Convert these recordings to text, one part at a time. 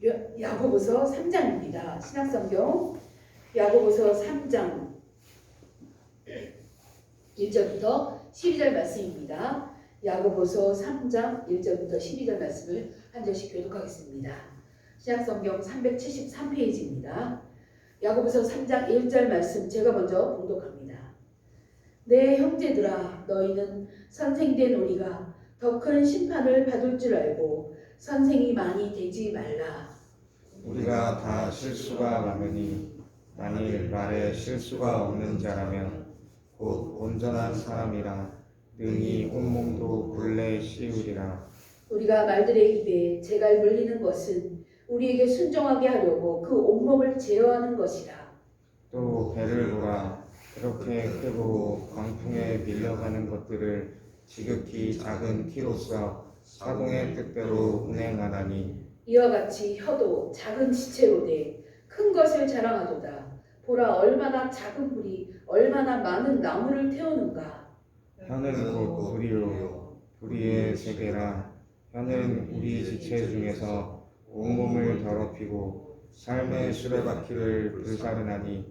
야고보서 3장입니다. 신약성경 야고보서 3장 1절부터 12절 말씀입니다. 야고보서 3장 1절부터 12절 말씀을 한 절씩 교독하겠습니다. 신약성경 373페이지입니다. 야고보서 3장 1절 말씀 제가 먼저 봉독합니다. 내 형제들아, 너희는 선생된 우리가 더 큰 심판을 받을 줄 알고 선생이 많이 되지 말라. 우리가 다 실수가 많으니 만일 말에 실수가 없는 자라면 곧 온전한 사람이라 능히 온몸도 굴레 씌우리라. 우리가 말들의 입에 재갈 물리는 것은 우리에게 순종하게 하려고 그 온몸을 제어하는 것이라. 또 배를 보라. 그렇게 크고 광풍에 밀려가는 것들을 지극히 작은 키로서 사공의 뜻대로 운행하나니 이와 같이 혀도 작은 지체로 돼 큰 것을 자랑하도다. 보라, 얼마나 작은 불이 얼마나 많은 나무를 태우는가. 혀는 곧 불이요 불의의 세계라. 혀는 우리 지체 중에서 온몸을 더럽히고 삶의 수레바퀴를 불사르나니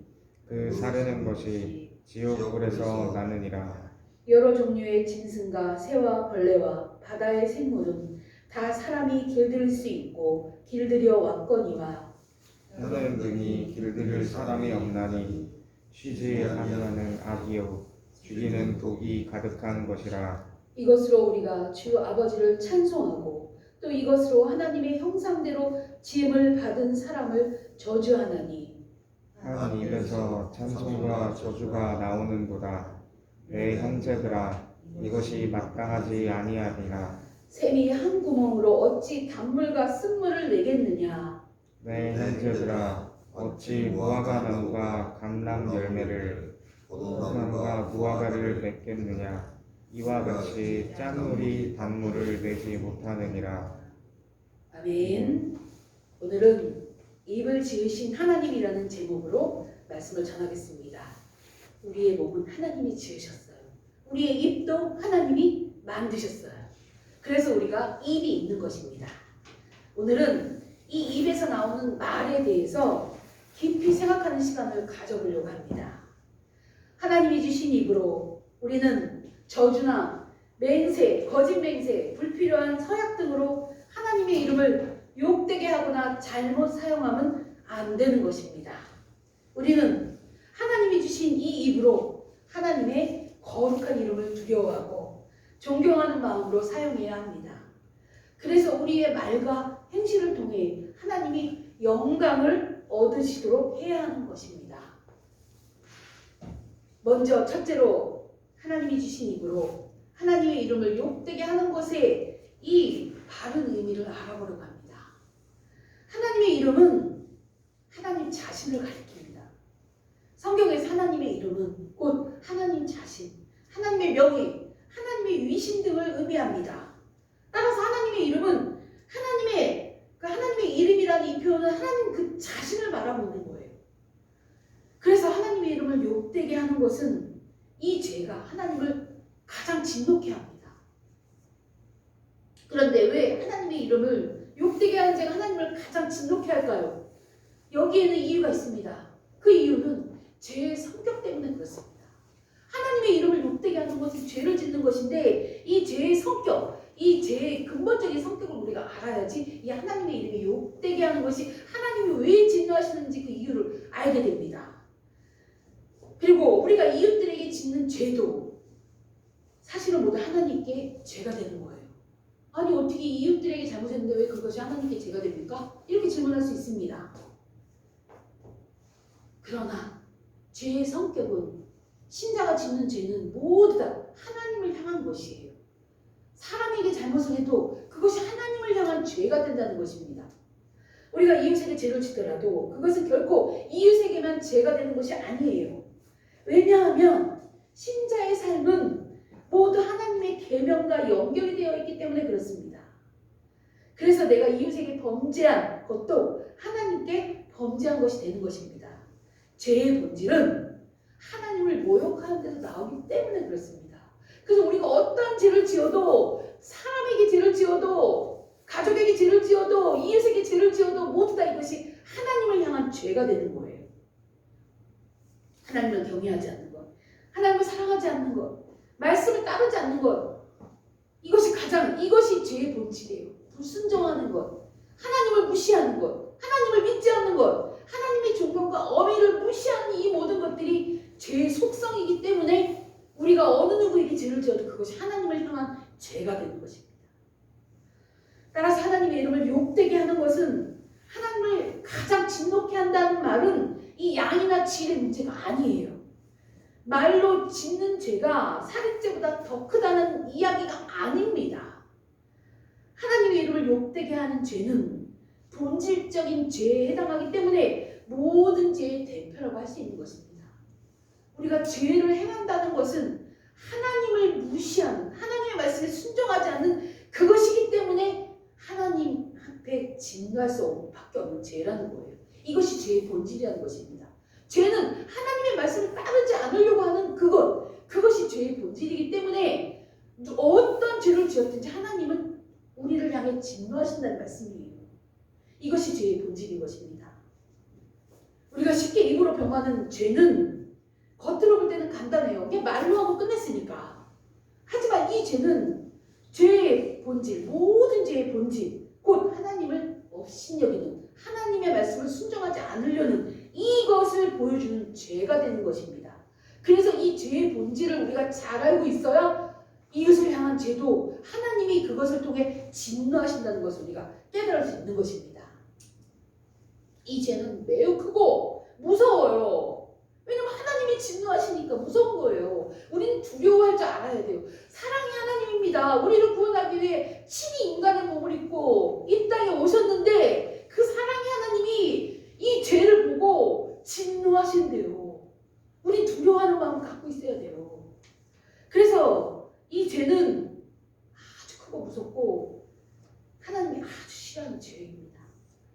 그 사르는 것이 지옥불에서 나느니라. 여러 종류의 짐승과 새와 벌레와 바다의 생물은 다 사람이 길들일 수 있고 길들여 왔거니와. 혀는 능히 길들일 사람이 없나니 쉬지 아니하는 악이요 죽이는 독이 가득한 것이라. 이것으로 우리가 주 아버지를 찬송하고 또 이것으로 하나님의 형상대로 지음을 받은 사람을 저주하나니 한 입에서 찬송과 저주가 나오는도다. 내 형제들아, 이것이 마땅하지 아니하니라. 샘이 한 구멍으로 어찌 단물과 쓴물을 내겠느냐. 내 형제들아, 어찌 무화과 나무가 감람 열매를 포도나무가 무화과를 맺겠느냐. 이와 같이 짠물이 단물을 내지 못하느니라. 아멘. 오늘은 입을 지으신 하나님이라는 제목으로 말씀을 전하겠습니다. 우리의 몸은 하나님이 지으셨어요. 우리의 입도 하나님이 만드셨어요. 그래서 우리가 입이 있는 것입니다. 오늘은 이 입에서 나오는 말에 대해서 깊이 생각하는 시간을 가져보려고 합니다. 하나님이 주신 입으로 우리는 저주나 맹세, 거짓 맹세, 불필요한 서약 등으로 하나님의 이름을 욕되게 하거나 잘못 사용하면 안 되는 것입니다. 우리는 하나님이 주신 이 입으로 하나님의 거룩한 이름을 두려워하고 존경하는 마음으로 사용해야 합니다. 그래서 우리의 말과 행실을 통해 하나님이 영광을 얻으시도록 해야 하는 것입니다. 먼저 첫째로 하나님이 주신 입으로 하나님의 이름을 욕되게 하는 것에 이 바른 의미를 알아보려고 합니다. 하나님의 이름은 하나님 자신을 가리킵니다. 성경에서 하나님의 이름은 곧 하나님 자신, 하나님의 명예, 하나님의 위신 등을 의미합니다. 따라서 하나님의 이름은 하나님의 이름이라는 이 표현은 하나님 그 자신을 바라보는 거예요. 그래서 하나님의 이름을 욕되게 하는 것은 이 죄가 하나님을 가장 진노케 합니다. 그런데 왜 하나님의 이름을 욕되게 하는 죄가 하나님을 가장 진노케 할까요? 여기에는 이유가 있습니다. 그 이유는 죄의 성격 때문에 그렇습니다. 하나님의 이름을 욕되게 하는 것은 죄를 짓는 것인데 이 죄의 성격, 이 죄의 근본적인 성격을 우리가 알아야지 이 하나님의 이름이 욕되게 하는 것이 하나님이 왜 진노하시는지 그 이유를 알게 됩니다. 그리고 우리가 이웃들에게 짓는 죄도 사실은 모두 하나님께 죄가 되는 거예요. 아니 어떻게 이웃들에게 잘못했는데 왜 그것이 하나님께 죄가 됩니까? 이렇게 질문할 수 있습니다. 그러나 죄의 성격은 신자가 짓는 죄는 모두 다 하나님을 향한 것이에요. 사람에게 잘못을 해도 그것이 하나님을 향한 죄가 된다는 것입니다. 우리가 이웃에게 죄를 짓더라도 그것은 결코 이웃에게만 죄가 되는 것이 아니에요. 왜냐하면 신자의 삶은 모두 하나님의 계명과 연결이 되어 있기 때문에 그렇습니다. 그래서 내가 이웃에게 범죄한 것도 하나님께 범죄한 것이 되는 것입니다. 죄의 본질은 하나님을 모욕하는 데서 나오기 때문에 그렇습니다. 그래서 우리가 어떤 죄를 지어도 사람에게 죄를 지어도 가족에게 죄를 지어도 이웃에게 죄를 지어도 모두 죄가 되는 거예요. 하나님을 경외하지 않는 것, 하나님을 사랑하지 않는 것, 말씀을 따르지 않는 것, 이것이 죄의 본질이에요. 불순종하는 것, 하나님을 무시하는 것, 하나님을 믿지 않는 것, 하나님의 존경과 어미를 무시하는 이 모든 것들이 죄의 속성이기 때문에 우리가 어느 누구에게 죄를 지어도 그것이 하나님을 향한 죄가 되는 것입니다. 따라서 하나님의 이름을 욕되게 하는 것은 하나님을 가장 진노케 한다는 말은 이 양이나 질의 문제가 아니에요. 말로 짓는 죄가 살인죄보다 더 크다는 이야기가 아닙니다. 하나님의 이름을 욕되게 하는 죄는 본질적인 죄에 해당하기 때문에 모든 죄의 대표라고 할 수 있는 것입니다. 우리가 죄를 행한다는 것은 하나님을 무시하는, 하나님의 말씀에 순종하지 않는 그것이기 때문에 하나님 앞에 진노할 수밖에 없는 죄라는 거예요. 이것이 죄의 본질이라는 것입니다. 죄는 하나님의 말씀을 따르지 않으려고 하는 그것이 죄의 본질이기 때문에 어떤 죄를 지었든지 하나님은 우리를 향해 진노하신다는 말씀이에요. 이것이 죄의 본질인 것입니다. 우리가 쉽게 입으로 병하는 죄는 겉으로 볼 때는 간단해요. 그냥 말로 하고 끝냈으니까. 하지만 이 죄는 죄의 본질, 모든 죄의 본질, 곧 하나님을 업신여기는, 하나님의 말씀을 순종하지 않으려는 이것을 보여주는 죄가 되는 것입니다. 그래서 이 죄의 본질을 우리가 잘 알고 있어야 이것을 향한 죄도 하나님이 그것을 통해 진노하신다는 것을 우리가 깨달을 수 있는 것입니다. 이 죄는 매우 크고 무서워요. 왜냐면 하나님이 진노하시니까 무서운 거예요. 우리는 두려워할 줄 알아야 돼요. 사랑이 하나님입니다. 우리를 구원하기 위해 친히 인간의 몸을 입고 이 땅에 오셨는데 그 사랑의 하나님이 이 죄를 보고 진노하신대요. 우리 두려워하는 마음을 갖고 있어야 돼요. 그래서 이 죄는 아주 크고 무섭고 하나님이 아주 싫어하는 죄입니다.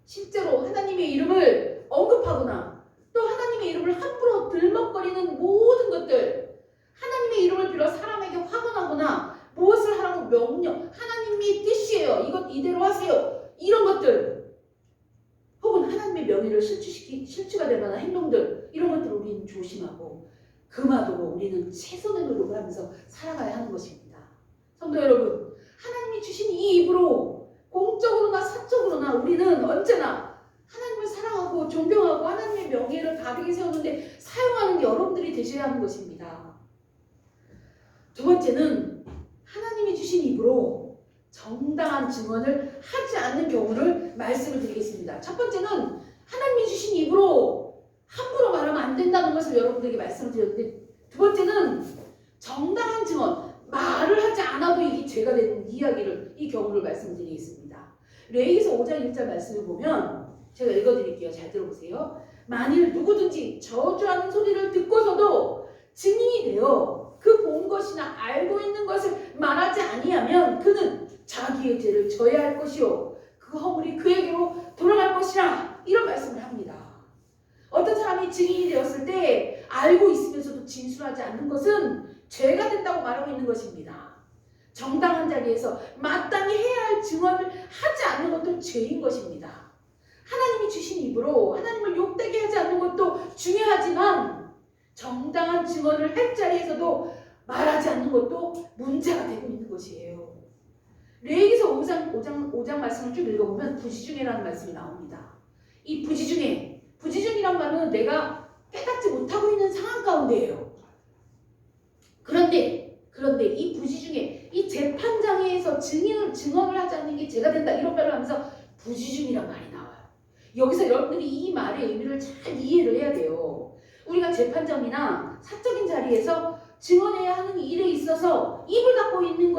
실제로 하나님의 이름을 언급하거나 또 하나님의 이름을 함부로 들먹거리는 모든 것들, 하나님의 이름을 빌어 사람에게 화근하거나 무엇을 하라고 명령, 하나님의 뜻이에요, 이것 이대로 하세요, 이런 것들, 혹은 하나님의 명예를 실추가 될 만한 행동들, 이런 것들을 우리는 조심하고 금하도록 우리는 최선의 노력을 하면서 살아가야 하는 것입니다. 성도 여러분, 하나님이 주신 이 입으로 공적으로나 사적으로나 우리는 언제나 하나님을 사랑하고 존경하고 하나님의 명예를 바르게 세우는데 사용하는 여러분들이 되셔야 하는 것입니다. 두 번째는 하나님이 주신 입으로 정당한 증언을 하지 않는 경우를 말씀을 드리겠습니다. 첫 번째는 하나님이 주신 입으로 함부로 말하면 안 된다는 것을 여러분들에게 말씀을 드렸는데, 두 번째는 정당한 증언, 말을 하지 않아도 이게 죄가 되는 이 경우를 말씀드리겠습니다. 레위기서 5장 1절 말씀을 보면 제가 읽어드릴게요. 잘 들어보세요. 만일 누구든지 저주하는 소리를 듣고서도 증인이 되어 그 본 것이나 알고 있는 것을 말하지 아니하면 그는 자기의 죄를 져야 할 것이요 그 허물이 그에게로 돌아갈 것이라, 이런 말씀을 합니다. 어떤 사람이 증인이 되었을 때 알고 있으면서도 진술하지 않는 것은 죄가 된다고 말하고 있는 것입니다. 정당한 자리에서 마땅히 해야 할 증언을 하지 않는 것도 죄인 것입니다. 하나님이 주신 입으로 하나님을 욕되게 하지 않는 것도 중요하지만 정당한 증언을 할 자리에서도 말하지 않는 것도 문제가 되고 있는 것이에요. 레위기서 5장 말씀을 쭉 읽어보면 부지중해라는 말씀이 나옵니다. 이 부지중이란 말은 내가 깨닫지 못하고 있는 상황 가운데예요. 그런데 이 부지중해, 이 재판장에서 증언을 하지 않는 게 죄가 된다, 이런 말을 하면서 부지중이란 말이 나와요. 여기서 여러분들이 이 말의 의미를 잘 이해를 해야 돼요. 우리가 재판정이나 사적인 자리에서 증언해야 하는 일에 있어서 입을 닫고 있는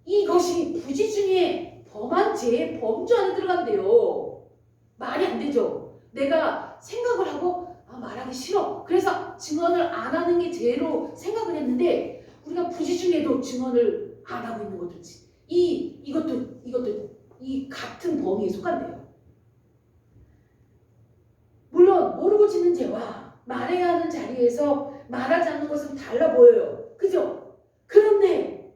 이것이 부지중에 범한 죄의 범주 안에 들어간대요. 말이 안 되죠. 내가 생각을 하고 말하기 싫어, 그래서 증언을 안 하는 게 죄로 생각을 했는데 우리가 부지중에도 증언을 안 하고 있는 것도 이것도 이 같은 범위에 속한대요. 물론 모르고 짓는 죄와 말해야 하는 자리에서 말하지 않는 것은 달라 보여요. 그죠? 그런데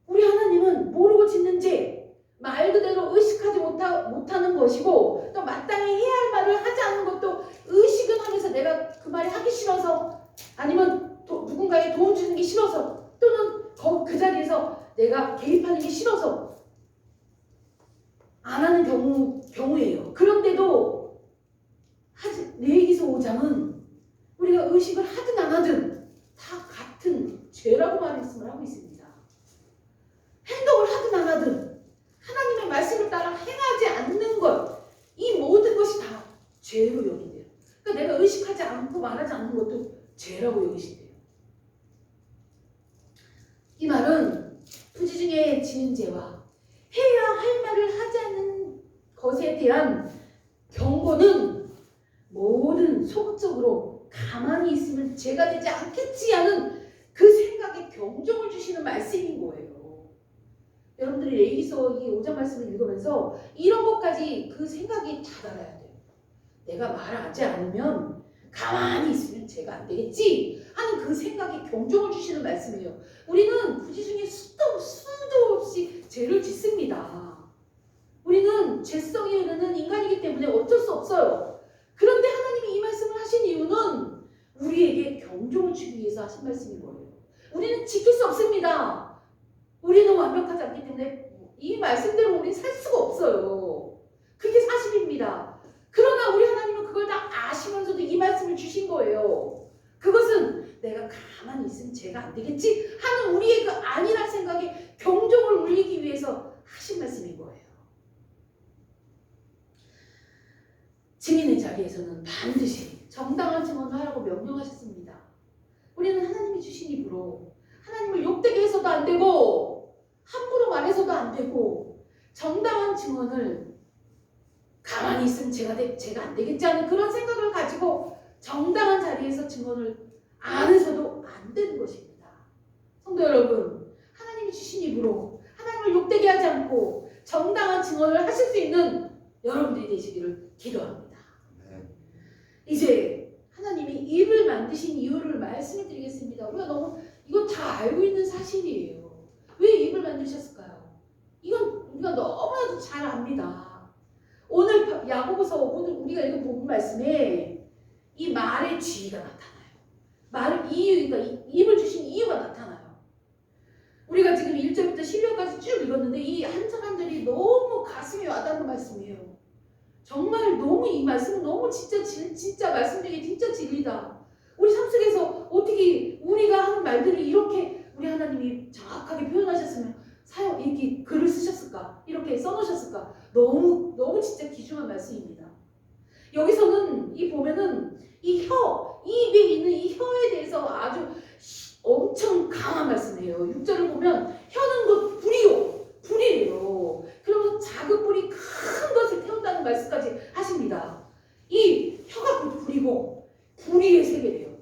우리 하나님은 모르고 짓는 죄, 말 그대로 의식하지 못하는 것이고 또 마땅히 해야 할 말을 하지 않는 것도 죄예요. 그런데도 레위기서 5장은 우리가 의식을 하든 안 하든 다 같은 죄라고 말씀을 하고 있습니다. 행동을 하든 안 하든 하나님의 말씀을 따라 행하지 않는 것, 이 모든 것이 다 죄로 여긴대요. 그러니까 내가 의식하지 않고 말하지 않는 것도 죄라고 여기신대요. 이 말은 부지 중에 지은 죄와 해야 할 말을 하지 않는 것에 대한 경고는 모든 소극적으로 가만히 있으면 죄가 되지 않겠지 하는 그 생각에 경종을 주시는 말씀인 거예요. 여러분들이 레위기서 이 5장 말씀을 읽으면서 이런 것까지 그 생각이 닫아야 돼요. 내가 말하지 않으면 가만히 있으면 죄가 안 되겠지 하는 그 생각에 경종을 주시는 말씀이에요. 우리는 부지 중에 수도 없이 죄를 짓습니다. 우리는 죄성이 흐르는 인간이기 때문에 어쩔 수 없어요. 그런데 하나님이 이 말씀을 하신 이유는 우리에게 경종을 주기 위해서 하신 말씀인 거예요. 우리는 지킬 수 없습니다. 우리는 완벽하지 않기 때문에 이 말씀대로 우리는 살 수가 없어요. 그게 사실입니다. 그러나 우리 하나님은 그걸 다 아시면서도 이 말씀을 주신 거예요. 그것은 내가 가만히 있으면 죄가 안 되겠지 하는 우리의 그 아니란 생각에 경종을 울리기 위해서 하신 말씀인 거예요. 증인의 자리에서는 반드시 정당한 증언을 하라고 명령하셨습니다. 우리는 하나님이 주신 입으로 하나님을 욕되게 해서도 안 되고 함부로 말해서도 안 되고 정당한 증언을 가만히 있으면 죄가 안 되겠지 하는 그런 생각을 가지고 정당한 자리에서 증언을 안 해서도 안 되는 것입니다. 성도 여러분, 하나님이 주신 입으로 하나님을 욕되게 하지 않고 정당한 증언을 하실 수 있는 여러분들이 되시기를 기도합니다. 이제 하나님이 입을 만드신 이유를 말씀해 드리겠습니다. 우리가 너무 이거 다 알고 있는 사실이에요. 왜 입을 만드셨을까요? 이건 우리가 너무나도 잘 압니다. 오늘 야고보서 오늘 우리가 읽은 본문 말씀에 이 말의 지위가 나타나요. 그러니까 입을 주신 이유가 나타나요. 우리가 지금 1절부터 12절까지 쭉 읽었는데 이 한 절 한 절이 너무 가슴에 와닿는 말씀이에요. 정말 너무 이 말씀은 너무 진짜 말씀 중에 진짜 진리다. 우리 삶 속에서 어떻게 우리가 하는 말들을 이렇게 우리 하나님이 정확하게 표현하셨으면 이렇게 글을 쓰셨을까? 이렇게 써놓으셨을까? 너무 진짜 귀중한 말씀입니다. 여기서는 보면은 이 입에 있는 이 혀에 대해서 아주 엄청 강한 말씀이에요. 6절을 보면 혀는 곧 불이래요. 그러면서 작은 불이 큰 것을 태운다는 말씀까지 하십니다. 이 혀가 곧 불이고 불의의 세계래요.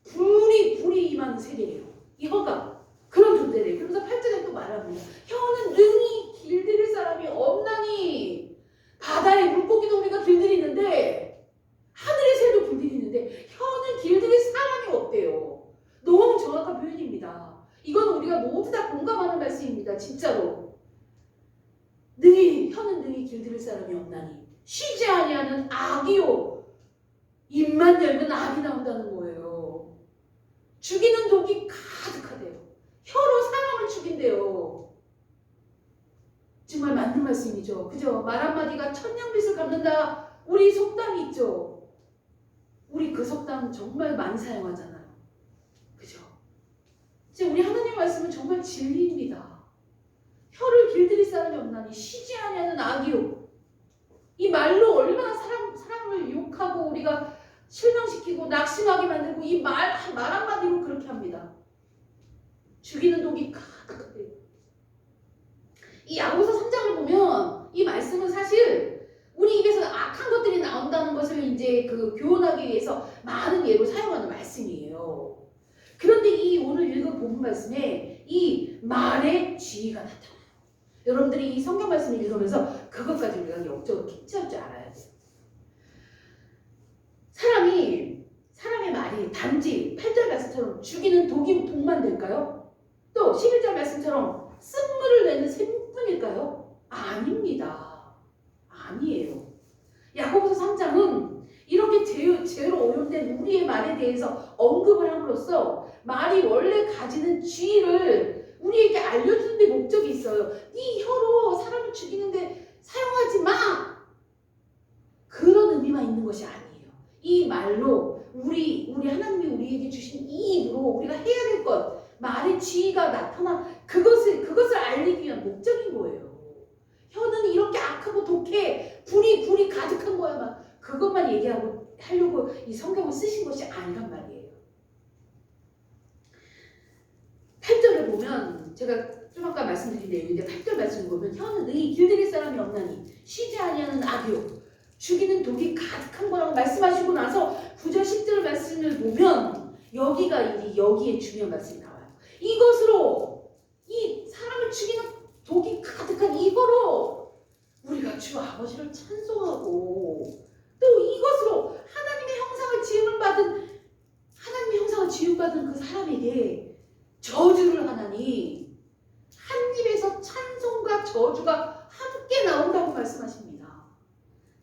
불이 임하는 세계래요. 이 혀가 그런 존재래요. 그러면서 8절에 또 말합니다. 혀는 능히 길들일 사람이 없나니 바다의 물고기도 우리가 길들이는데 하늘의 새도 길들이는데 혀는 길들일 사람이 없대요. 너무 정확한 표현입니다. 이건 우리가 모두 다 공감하는 말씀입니다. 진짜로. 혀는 능히 길들일 사람이 없나니 쉬지 아니하는 악이요 입만 열면 악이 나온다는 거예요. 죽이는 독이 가득하대요. 혀로 사람을 죽인대요. 정말 맞는 말씀이죠. 그죠? 말 한마디가 천냥빚을 갚는다. 우리 속담이 있죠. 우리 그 속담 정말 많이 사용하잖아요. 그죠? 이제 우리 하나님 말씀은 정말 진리입니다. 혀를 길들일 사람이 없나니 쉬지 아니하는 악이요. 이 말로 얼마나 사람을 욕하고 우리가 실망시키고 낙심하게 만들고 이 말 한마디로 그렇게 합니다. 죽이는 독이 가득하대요. 이 야고보서 3장을 보면 이 말씀은 사실 우리 입에서 악한 것들이 나온다는 것을 이제 그 교훈하기 위해서 많은 예로 사용하는 말씀이에요. 그런데 이 오늘 읽은 본문 말씀에 이 말의 지위가 나타나요. 여러분들이 이 성경 말씀을 읽으면서 그것까지 우리가 영적으로 캡처할 줄 알아야 돼요. 사람의 말이 단지 8절 말씀처럼 죽이는 독만 될까요? 또 11절 말씀처럼 쓴물을 내는 샘뿐일까요? 아닙니다. 아니에요. 야고보서 3장은 이렇게 죄로 오염된 우리의 말에 대해서 언급을 함으로써 말이 원래 가지는 지위를 우리에게 알려주는 데 목적이 있어요. 네 혀로 사람을 죽이는데 사용하지 마. 것이 아니에요. 이 말로 우리 하나님이 우리에게 주신 이 입으로 우리가 해야 될 것, 말의 지위가 나타나 그것을 알리기 위한 목적인 거예요. 혀는 이렇게 악하고 독해 불이 가득한 거야. 막 그것만 하려고 이 성경을 쓰신 것이 아니란 말이에요. 8절을 보면 제가 좀 아까 말씀드린 내용인데 8절 말씀을 보면 혀는 능히 길들일 사람이 없나니 쉬지 아니하는 악이요 죽이는 독이 가득한 거라고 말씀하시고 나서 9절 10절 말씀을 보면 여기에 중요한 말씀이 나와요. 이것으로 이 사람을 죽이는 독이 가득한 이거로 우리가 주 아버지를 찬송하고 또 이것으로 하나님의 형상을 지음받은 그 사람에게 저주를 하나니 한 입에서 찬송과 저주가 함께 나온다고 말씀하십니다.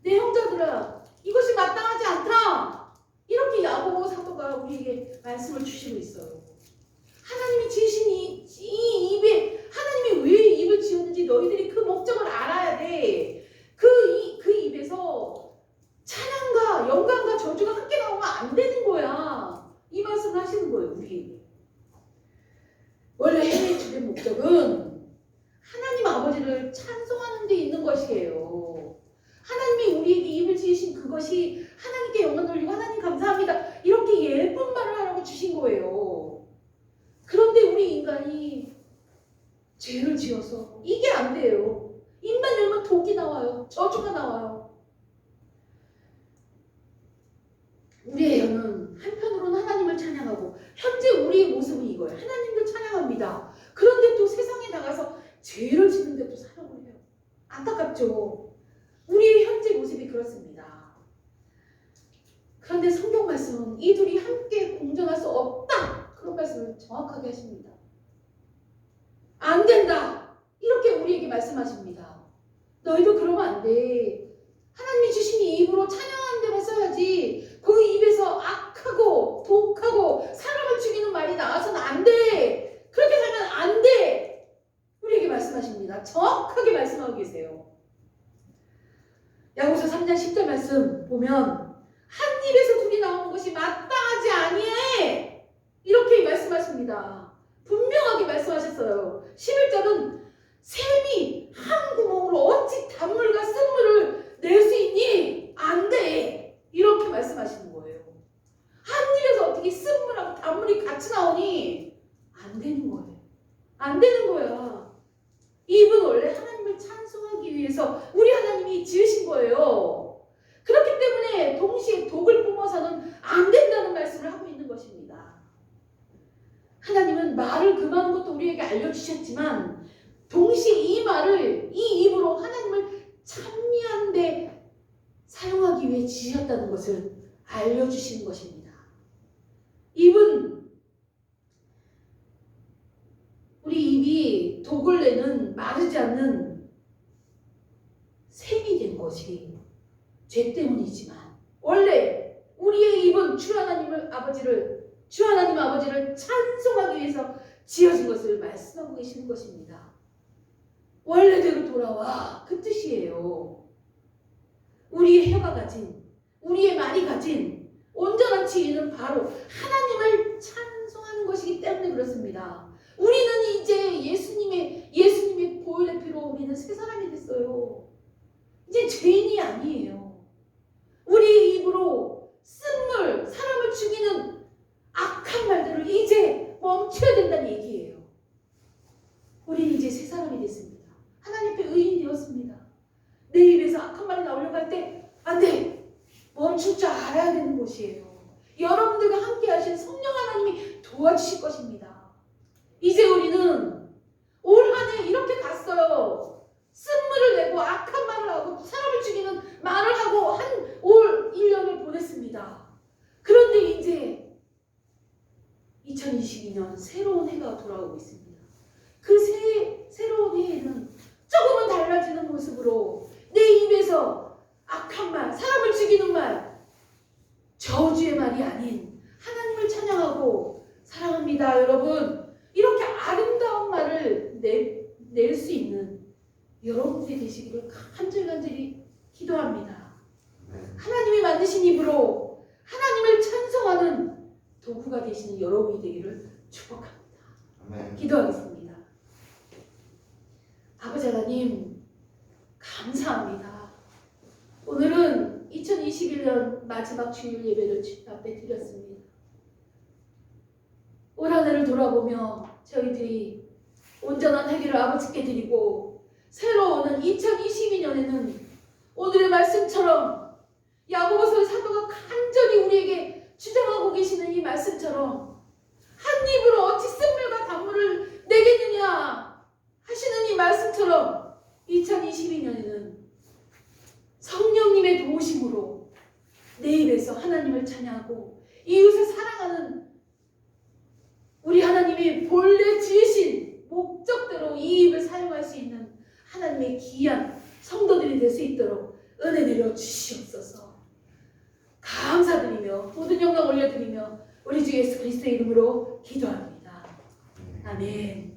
내 형제들아 이것이 마땅하지 않다. 이렇게 야고보 사도가 우리에게 말씀을 주시고 있어요. 하나님이 지으신 이 입에 하나님이 왜 입을 지었는지 너희들이 그 목적을 알아야 돼. 그 입에서 찬양과 영광과 저주가 함께 나오면 안 되는 거야. 이 말씀을 하시는 거예요. 우리에게. 원래 해의 주된 목적은 하나님 아버지를 찬송하는 데 있는 것이에요. 하나님이 우리에게 입을 지으신 그것이 하나님께 영광 돌리고 하나님 감사합니다. 이렇게 예쁜 말을 하라고 주신 거예요. 그런데 우리 인간이 죄를 지어서 이게 안 돼요. 입만 열면 독이 나와요. 저주가 나와요. 우리의 혀는 한편으로는 하나님을 찬양하고 현재 우리의 모습은 이거예요. 하나님도 찬양합니다. 그런데 또 세상에 나가서 죄를 짓는데 또 사랑을 해요. 안타깝죠. 우리의 현재 모습이 그렇습니다. 그런데 성경 말씀은 이 둘이 함께 공존할 수 없다. 그런 말씀을 정확하게 하십니다. 안 된다. 이렇게 우리에게 말씀하십니다. 너희도 그러면 안 돼. 하나님이 주신 이 입으로 찬양하는 데만 써야지. 그 입에서 악하고 독하고 사람을 죽이는 말이 나와서는 안 돼. 그렇게 살면 안 돼. 우리에게 말씀하십니다. 정확하게 말씀하고 계세요. 야고보서 3장 10절 말씀 보면 한 입에서 둘이 나오는 것이 마땅하지 아니해. 이렇게 말씀하십니다. 분명하게 말씀하셨어요. 11절은 샘이 한 구멍으로 어찌 단물과 쓴물을 낼 수 있니? 안 돼. 이렇게 말씀하시는 거예요. 한 입에서 어떻게 쓴물하고 단물이 같이 나오니? 안 되는 거예요. 안 되는 거야. 입은 원래 하나님을 찬송하기 위해서 우리 하나님이 지으신 거예요. 그렇기 때문에 동시에 독을 뿜어서는 안 된다는 말씀을 하고 있는 것입니다. 하나님은 말을 금하는 것도 우리에게 알려주셨지만 동시에 이 입으로 하나님을 찬미하는 데 사용하기 위해 지으셨다는 것을 알려주시는 것입니다. 입은 우리 입이 독을 내는 마르지 않는 샘이 된 것이 죄 때문이지만 원래 우리의 입은 주 하나님 아버지를 찬송하기 위해서 지어진 것을 말씀하고 계시는 것입니다. 원래대로 돌아와 그 뜻이에요. 우리의 혀가 가진 우리의 말이 가진 온전한 지위는 바로 하나님을 찬송하는 것이기 때문에 그렇습니다. 우리는 이제 예수님의 보혈의 피로 우리는 새 사람이 됐어요. 이제 죄인이 아니에요. 우리의 입으로 쓴물, 사람을 죽이는 악한 말들을 이제 멈춰야 된다는 얘기예요. 우리는 이제 새 사람이 됐습니다. 하나님 앞에 의인이 되었습니다. 내 입에서 악한 말이 나오려고 할 때 안 돼. 멈출 줄 알아야 되는 것이에요. 여러분들과 함께 하신 성령 하나님이 도와주실 것입니다. 이제 우리는 올 한 해 이렇게 갔어요. 쓴물을 내고 악한 말을 하고 사람을 죽이는 말을 하고 한 올 1년을 보냈습니다. 그런데 이제 2022년 새로운 해가 돌아오고 있습니다. 그 새로운 해에는 조금은 달라지는 모습으로 내 입에서 악한 말, 사람을 죽이는 말, 저주의 말이 아닌 하나님을 찬양하고 사랑합니다 여러분 이렇게 아름다운 말을 낼 수 있는 여러분들이 되시기를 간절히 기도합니다. 하나님이 만든 받으신 입으로 하나님을 찬송하는 도구가 되시는 여러분이 되기를 축복합니다. 아멘. 기도하겠습니다. 아버지 하나님 감사합니다. 오늘은 2021년 마지막 주일 예배를 주님 앞에 드렸습니다. 올 한 해를 돌아보며 저희들이 온전한 회개를 아버지께 드리고 새로 오는 2022년에는 오늘의 말씀처럼 야고보서 사도가 간절히 우리에게 주장하고 계시는 이 말씀처럼 한 입으로 어찌 쓴물과 단물을 내겠느냐 하시는 이 말씀처럼 2022년에는 성령님의 도우심으로 내 입에서 하나님을 찬양하고 이웃을 사랑하는 우리 하나님이 본래 지으신 목적대로 이 입을 사용할 수 있는 하나님의 귀한 성도들이 될 수 있도록 은혜 내려 주시옵소서. 감사드리며 모든 영광 올려드리며 우리 주 예수 그리스도의 이름으로 기도합니다. 아멘.